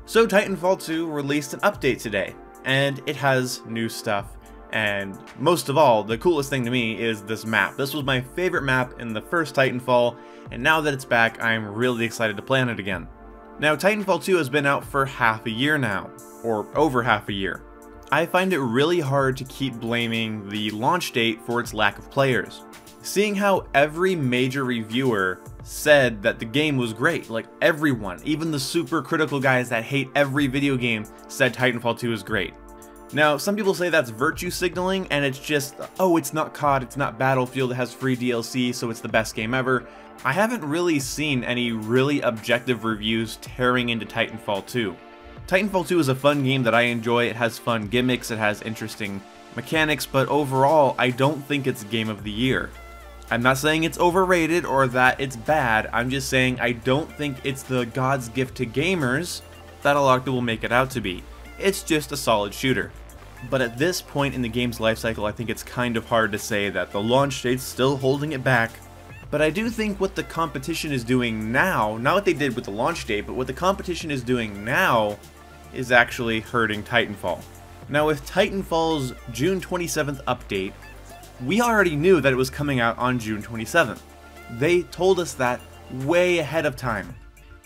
So Titanfall 2 released an update today, and it has new stuff, and most of all, the coolest thing to me is this map. This was my favorite map in the first Titanfall, and now that it's back, I'm really excited to play on it again. Now, Titanfall 2 has been out for half a year now, or over half a year. I find it really hard to keep blaming the launch date for its lack of players. Seeing how every major reviewer said that the game was great, like everyone, even the super critical guys that hate every video game said Titanfall 2 is great. Now, some people say that's virtue signaling and it's just, oh, it's not COD, it's not Battlefield, it has free DLC, so it's the best game ever. I haven't really seen any really objective reviews tearing into Titanfall 2. Titanfall 2 is a fun game that I enjoy, it has fun gimmicks, it has interesting mechanics, but overall, I don't think it's Game of the Year. I'm not saying it's overrated or that it's bad, I'm just saying I don't think it's the God's gift to gamers that a lot of people make it out to be. It's just a solid shooter. But at this point in the game's lifecycle, I think it's kind of hard to say that the launch date's still holding it back. But I do think what the competition is doing now, not what they did with the launch date, but what the competition is doing now is actually hurting Titanfall. Now with Titanfall's June 27th update, we already knew that it was coming out on June 27th. They told us that way ahead of time.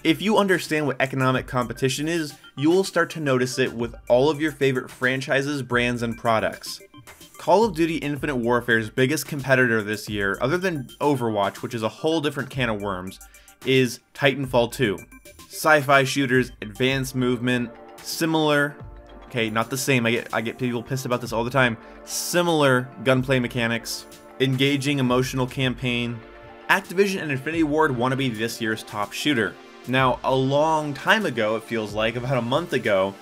If you understand what economic competition is, you will start to notice it with all of your favorite franchises, brands, and products. Call of Duty Infinite Warfare's biggest competitor this year, other than Overwatch, which is a whole different can of worms, is Titanfall 2. Sci-fi shooters, advanced movement, similar, okay, not the same, I get people pissed about this all the time, similar gunplay mechanics, engaging emotional campaign. Activision and Infinity Ward want to be this year's top shooter. Now, a long time ago, it feels like, about a month ago,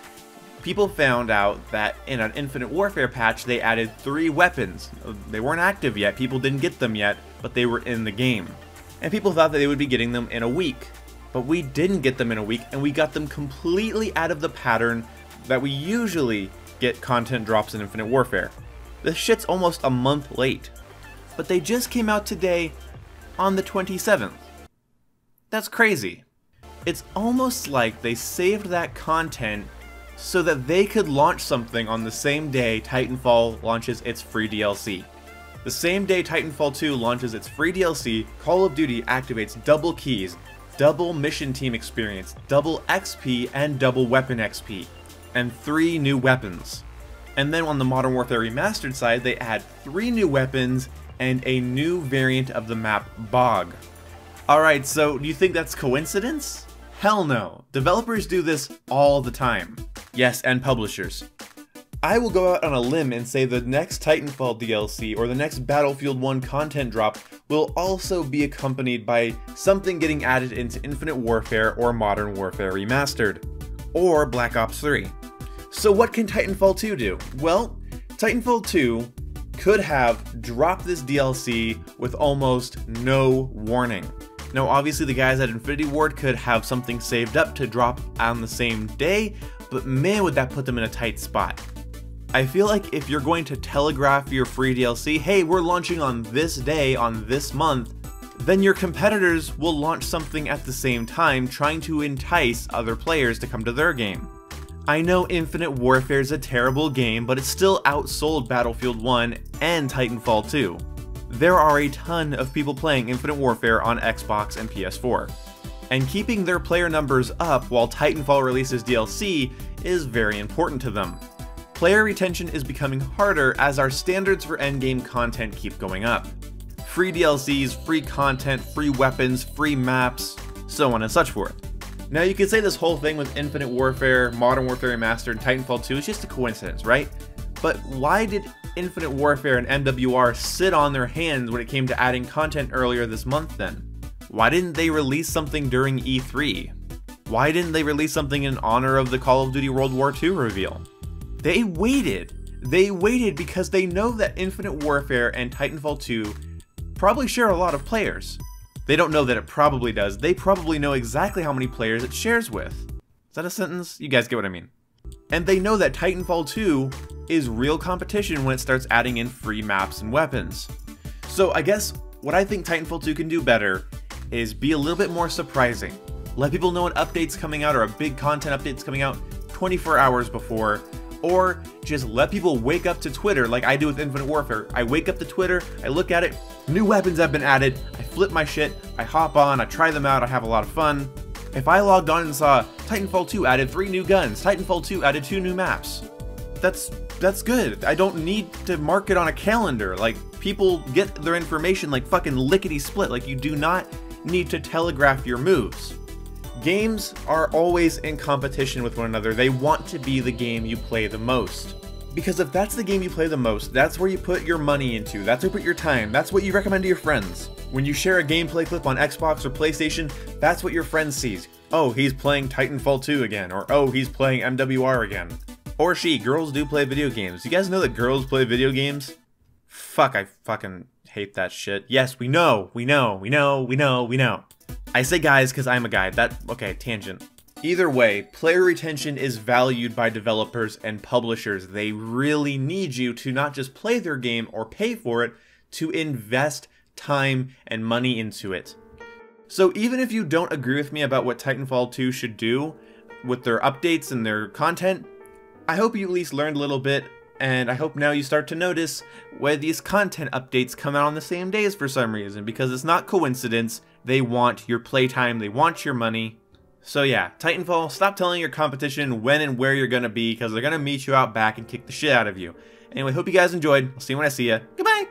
people found out that in an Infinite Warfare patch, they added 3 weapons. They weren't active yet, people didn't get them yet, but they were in the game. And people thought that they would be getting them in a week. But we didn't get them in a week, and we got them completely out of the pattern that we usually get content drops in Infinite Warfare. This shit's almost a month late. But they just came out today on the 27th. That's crazy. It's almost like they saved that content so that they could launch something on the same day Titanfall launches its free DLC. The same day Titanfall 2 launches its free DLC, Call of Duty activates double keys, double mission team experience, double XP, and double weapon XP, and 3 new weapons. And then on the Modern Warfare Remastered side, they add 3 new weapons and a new variant of the map, Bog. Alright, so do you think that's coincidence? Hell no. Developers do this all the time. Yes, and publishers. I will go out on a limb and say the next Titanfall DLC or the next Battlefield 1 content drop will also be accompanied by something getting added into Infinite Warfare or Modern Warfare Remastered, or Black Ops 3. So what can Titanfall 2 do? Well, Titanfall 2 could have dropped this DLC with almost no warning. Now obviously the guys at Infinity Ward could have something saved up to drop on the same day, but man would that put them in a tight spot. I feel like if you're going to telegraph your free DLC, hey, we're launching on this day, on this month, then your competitors will launch something at the same time, trying to entice other players to come to their game. I know Infinite Warfare is a terrible game, but it still outsold Battlefield 1 and Titanfall 2. There are a ton of people playing Infinite Warfare on Xbox and PS4. And keeping their player numbers up while Titanfall releases DLC is very important to them. Player retention is becoming harder as our standards for endgame content keep going up. Free DLCs, free content, free weapons, free maps, so on and such forth. Now you could say this whole thing with Infinite Warfare, Modern Warfare Remastered, and Titanfall 2 is just a coincidence, right? But why did Infinite Warfare and MWR sit on their hands when it came to adding content earlier this month then? Why didn't they release something during E3? Why didn't they release something in honor of the Call of Duty World War II reveal? They waited. They waited because they know that Infinite Warfare and Titanfall 2 probably share a lot of players. They don't know that it probably does. They probably know exactly how many players it shares with. Is that a sentence? You guys get what I mean. And they know that Titanfall 2 is real competition when it starts adding in free maps and weapons. So I guess what I think Titanfall 2 can do better is be a little bit more surprising. Let people know an update's coming out or a big content update's coming out 24 hours before. Or just let people wake up to Twitter like I do with Infinite Warfare. I wake up to Twitter, I look at it, new weapons have been added, I flip my shit, I hop on, I try them out, I have a lot of fun. If I logged on and saw Titanfall 2 added 3 new guns, Titanfall 2 added 2 new maps, that's good. I don't need to mark it on a calendar. Like, people get their information like fucking lickety-split. Like, you do not need to telegraph your moves. Games are always in competition with one another. They want to be the game you play the most. Because if that's the game you play the most, that's where you put your money into, that's where you put your time, that's what you recommend to your friends. When you share a gameplay clip on Xbox or PlayStation, that's what your friend sees. Oh, he's playing Titanfall 2 again, or oh, he's playing MWR again. Or she, girls do play video games. You guys know that girls play video games? Fuck, I fucking hate that shit. Yes, we know. I say guys because I'm a guy. Okay, tangent. Either way, player retention is valued by developers and publishers. They really need you to not just play their game or pay for it, to invest time and money into it. So even if you don't agree with me about what Titanfall 2 should do with their updates and their content, I hope you at least learned a little bit, and I hope now you start to notice why these content updates come out on the same days for some reason, because it's not coincidence. They want your playtime, they want your money. So yeah, Titanfall, stop telling your competition when and where you're gonna be, because they're gonna meet you out back and kick the shit out of you. Anyway, hope you guys enjoyed. I'll see you when I see ya. Goodbye!